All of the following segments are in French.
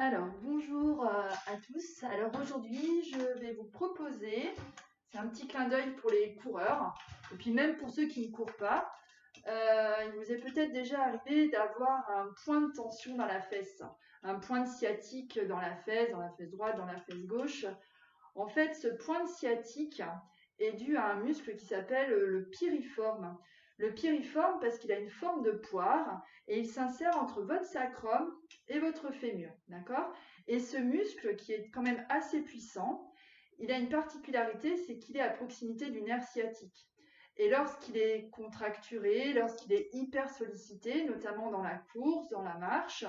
Alors, bonjour à tous. Alors aujourd'hui, je vais vous proposer, c'est un petit clin d'œil pour les coureurs, et puis même pour ceux qui ne courent pas. Il vous est peut-être déjà arrivé d'avoir un point de tension dans la fesse, un point de sciatique dans la fesse droite, dans la fesse gauche. En fait, ce point de sciatique est dû à un muscle qui s'appelle le piriforme. Le piriforme parce qu'il a une forme de poire et il s'insère entre votre sacrum et votre fémur, d'accord? Et ce muscle, qui est quand même assez puissant, il a une particularité, c'est qu'il est à proximité du nerf sciatique. Et lorsqu'il est contracturé, lorsqu'il est hyper sollicité, notamment dans la course, dans la marche,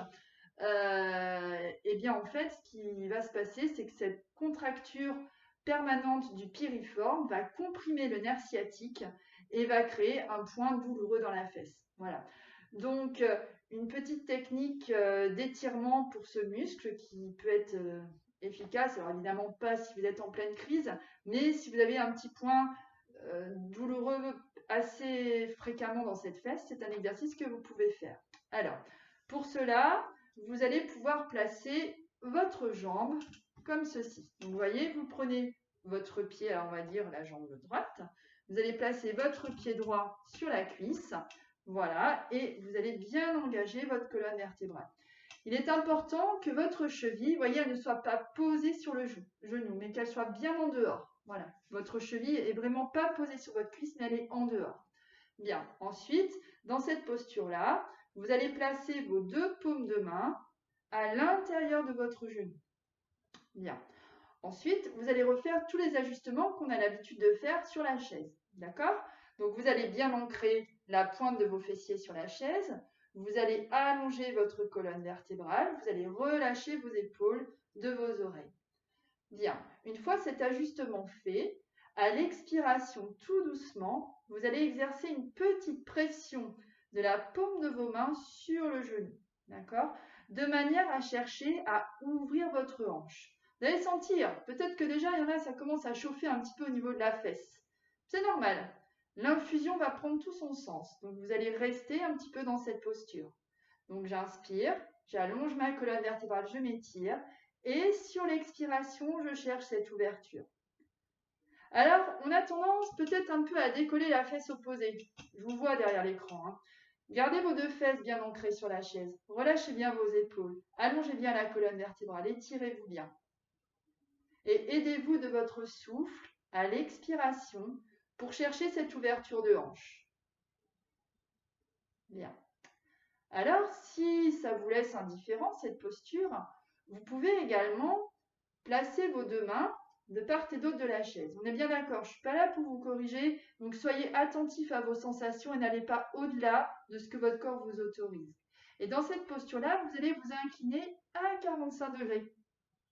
et bien en fait, ce qui va se passer, c'est que cette contracture permanente du piriforme va comprimer le nerf sciatique et va créer un point douloureux dans la fesse. Voilà. Donc, une petite technique d'étirement pour ce muscle qui peut être efficace. Alors évidemment pas si vous êtes en pleine crise, mais si vous avez un petit point douloureux assez fréquemment dans cette fesse, c'est un exercice que vous pouvez faire. Alors, pour cela, vous allez pouvoir placer votre jambe comme ceci. Donc, vous voyez, vous prenez votre pied, alors on va dire la jambe droite, vous allez placer votre pied droit sur la cuisse, voilà, et vous allez bien engager votre colonne vertébrale. Il est important que votre cheville, vous voyez, elle ne soit pas posée sur le genou, mais qu'elle soit bien en dehors. Voilà, votre cheville est vraiment pas posée sur votre cuisse, mais elle est en dehors. Bien, ensuite, dans cette posture-là, vous allez placer vos deux paumes de main à l'intérieur de votre genou. Bien. Ensuite, vous allez refaire tous les ajustements qu'on a l'habitude de faire sur la chaise. D'accord? Donc, vous allez bien ancrer la pointe de vos fessiers sur la chaise. Vous allez allonger votre colonne vertébrale. Vous allez relâcher vos épaules de vos oreilles. Bien. Une fois cet ajustement fait, à l'expiration, tout doucement, vous allez exercer une petite pression de la paume de vos mains sur le genou. D'accord? De manière à chercher à ouvrir votre hanche. Vous allez sentir, peut-être que déjà, il y en a, ça commence à chauffer un petit peu au niveau de la fesse. C'est normal. L'infusion va prendre tout son sens. Donc, vous allez rester un petit peu dans cette posture. Donc, j'inspire, j'allonge ma colonne vertébrale, je m'étire. Et sur l'expiration, je cherche cette ouverture. Alors, on a tendance peut-être un peu à décoller la fesse opposée. Je vous vois derrière l'écran. Hein. Gardez vos deux fesses bien ancrées sur la chaise. Relâchez bien vos épaules. Allongez bien la colonne vertébrale. Étirez-vous bien. Et aidez-vous de votre souffle à l'expiration pour chercher cette ouverture de hanche. Bien. Alors, si ça vous laisse indifférent, cette posture, vous pouvez également placer vos deux mains de part et d'autre de la chaise. On est bien d'accord, je ne suis pas là pour vous corriger, donc soyez attentifs à vos sensations et n'allez pas au-delà de ce que votre corps vous autorise. Et dans cette posture-là, vous allez vous incliner à 45 degrés.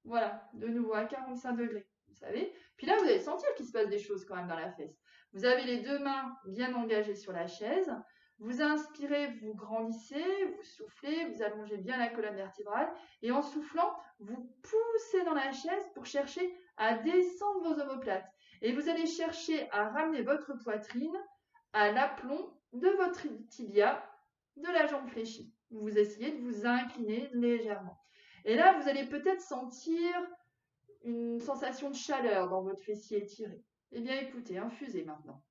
Voilà, de nouveau à 45 degrés, vous savez. Puis là, vous allez sentir qu'il se passe des choses quand même dans la fesse. Vous avez les deux mains bien engagées sur la chaise. Vous inspirez, vous grandissez, vous soufflez, vous allongez bien la colonne vertébrale. Et en soufflant, vous poussez dans la chaise pour chercher à descendre vos omoplates. Et vous allez chercher à ramener votre poitrine à l'aplomb de votre tibia de la jambe fléchie. Vous essayez de vous incliner légèrement. Et là, vous allez peut-être sentir une sensation de chaleur dans votre fessier étiré. Eh bien, écoutez, infusez maintenant.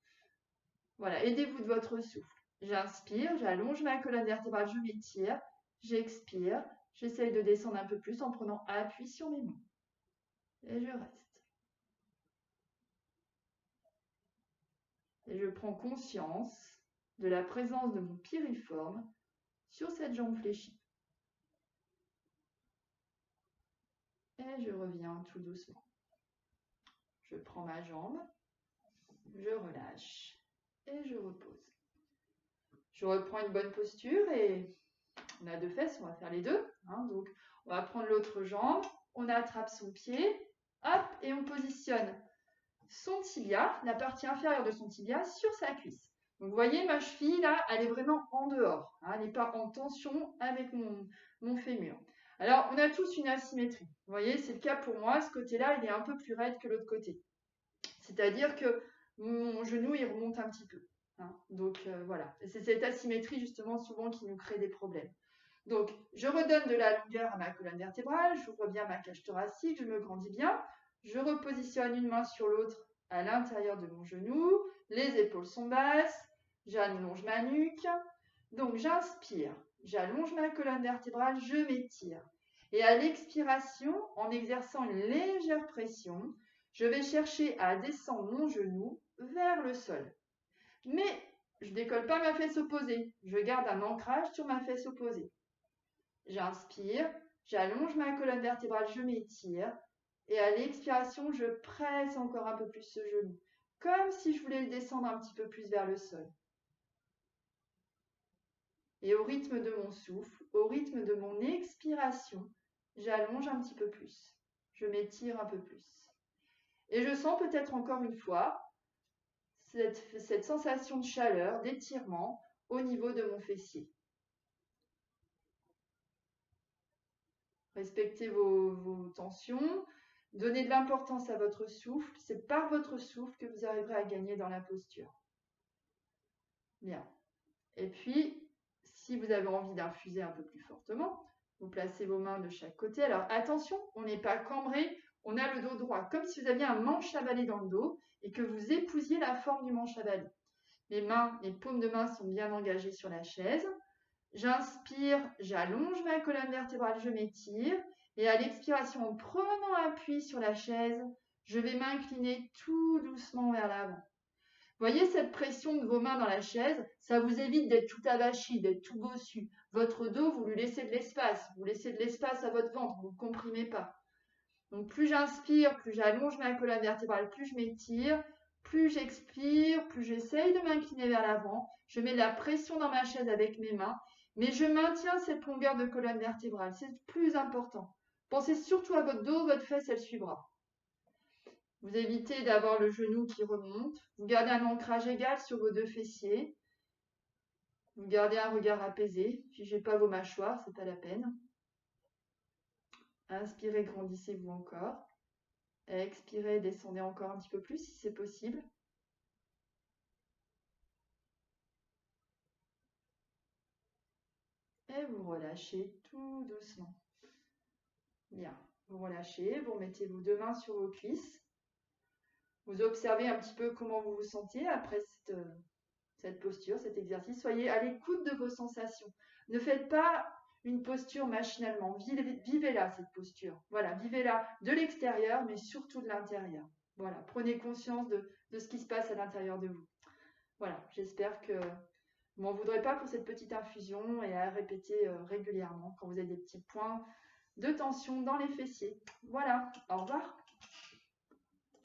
Voilà, aidez-vous de votre souffle. J'inspire, j'allonge ma colonne vertébrale, je m'étire, j'expire, j'essaye de descendre un peu plus en prenant appui sur mes mains. Et je reste. Et je prends conscience de la présence de mon piriforme sur cette jambe fléchie. Et je reviens tout doucement. Je prends ma jambe, je relâche et je repose. Je reprends une bonne posture et on a deux fesses, on va faire les deux. Hein, donc, on va prendre l'autre jambe, on attrape son pied, hop, et on positionne son tibia, la partie inférieure de son tibia, sur sa cuisse. Donc, vous voyez, ma cheville, là, elle est vraiment en dehors. Hein, elle n'est pas en tension avec mon fémur. Alors, on a tous une asymétrie. Vous voyez, c'est le cas pour moi. Ce côté-là, il est un peu plus raide que l'autre côté. C'est-à-dire que mon genou, il remonte un petit peu. Hein, donc, voilà. Et c'est cette asymétrie, justement, souvent qui nous crée des problèmes. Donc, je redonne de la longueur à ma colonne vertébrale, j'ouvre bien ma cage thoracique, je me grandis bien. Je repositionne une main sur l'autre à l'intérieur de mon genou. Les épaules sont basses. J'allonge ma nuque. Donc, j'inspire. J'allonge ma colonne vertébrale, je m'étire. Et à l'expiration, en exerçant une légère pression, je vais chercher à descendre mon genou vers le sol. Mais je ne décolle pas ma fesse opposée. Je garde un ancrage sur ma fesse opposée. J'inspire, j'allonge ma colonne vertébrale, je m'étire. Et à l'expiration, je presse encore un peu plus ce genou, comme si je voulais le descendre un petit peu plus vers le sol. Et au rythme de mon souffle, au rythme de mon expiration, j'allonge un petit peu plus. Je m'étire un peu plus. Et je sens peut-être encore une fois cette sensation de chaleur, d'étirement au niveau de mon fessier. Respectez vos tensions. Donnez de l'importance à votre souffle. C'est par votre souffle que vous arriverez à gagner dans la posture. Bien. Et puis, si vous avez envie d'infuser un peu plus fortement, vous placez vos mains de chaque côté. Alors attention, on n'est pas cambré, on a le dos droit, comme si vous aviez un manche à balai dans le dos et que vous épousiez la forme du manche à balai. Les mains, les paumes de main sont bien engagées sur la chaise. J'inspire, j'allonge ma colonne vertébrale, je m'étire. Et à l'expiration, en prenant appui sur la chaise, je vais m'incliner tout doucement vers l'avant. Voyez cette pression de vos mains dans la chaise, ça vous évite d'être tout avachi, d'être tout bossu. Votre dos, vous lui laissez de l'espace. Vous laissez de l'espace à votre ventre, vous ne comprimez pas. Donc plus j'inspire, plus j'allonge ma colonne vertébrale, plus je m'étire. Plus j'expire, plus j'essaye de m'incliner vers l'avant. Je mets de la pression dans ma chaise avec mes mains, mais je maintiens cette longueur de colonne vertébrale. C'est le plus important. Pensez surtout à votre dos, votre fesse, elle suivra. Vous évitez d'avoir le genou qui remonte. Vous gardez un ancrage égal sur vos deux fessiers. Vous gardez un regard apaisé. Figez pas vos mâchoires, c'est pas la peine. Inspirez, grandissez-vous encore. Expirez, descendez encore un petit peu plus si c'est possible. Et vous relâchez tout doucement. Bien, vous relâchez, vous remettez vos deux mains sur vos cuisses. Vous observez un petit peu comment vous vous sentez après cette posture, cet exercice. Soyez à l'écoute de vos sensations. Ne faites pas une posture machinalement. Vivez-la, cette posture. Voilà, vivez-la de l'extérieur, mais surtout de l'intérieur. Voilà, prenez conscience de ce qui se passe à l'intérieur de vous. Voilà, j'espère que vous m'en voudrez pas pour cette petite infusion et à répéter régulièrement quand vous avez des petits points de tension dans les fessiers. Voilà, au revoir.